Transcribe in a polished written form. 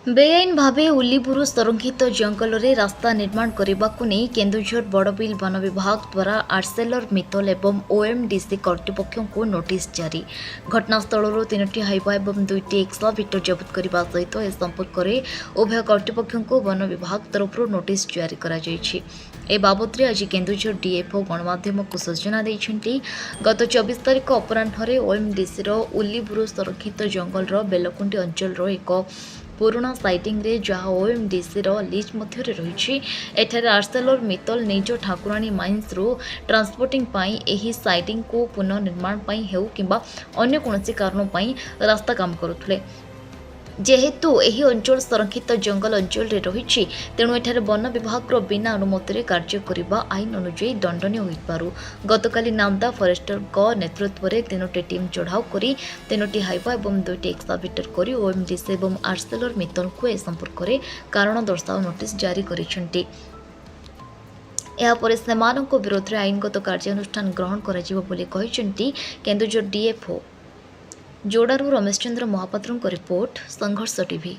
बेआईन भावे उलिबुरु संरक्षित जंगल में रास्ता निर्माण करने को नहीं केन्दुझर बड़बिल वन विभाग द्वारा आर्सेलरमित्तल एवं ओएमडीसी कर्तृपक्ष को नोटिस जारी। घटनास्थल 3टी हाइवा और 2टी एक्सकावेटर जबत करने सहित ए संपर्क में उभय कर्तृपक्ष को वन विभाग तरफ नोटिस जारी करा जायछि। ए बाबद आज केन्दुझर डीएफओ गणमाध्यम को सूचना देइछन्ति। गत 24 तारिख अपराह्न ओएमडीसी उलिबुरु संरक्षित जंगल बेलकुंडी अंचल एक पुराना साइटिंग रे जहाँ ओएमडीसी लिज मध्य रही एठारे आर्सेलरमित्तल निज ठाकुराणी माइन्स रु ट्रांसपोर्टिंग पाई एही साइटिंग को पुनर्निर्माण पाई हेउ किंबा अन्य कोनोसी कारण पाई रास्ता काम करुथले। जेहेतु एही अंचल संरक्षित जंगल अंचल रे रही तेणु एठारे वन विभाग बिना अनुमति कार्य करने आईन अनुଯାयी दंडनीय होइपारु गतकाली नामदा फॉरेस्टर नेतृत्व में 3टी टीम चढ़ाऊ कर 3टी हाइवा और 2टी एक्सकावेटर कर ओएमडीसी और आर्सेलरमित्तल को ए संपर्क में कारण दर्शाओ नोटिस जारी करिसेंति। यापर सेमानक विरोध में आईनगत कार्यानुष्ठान ग्रहण कर केन्दुझर डीएफओ जोड़ारू रमेश चंद्र महापात्र रिपोर्ट संघर्ष टीवी।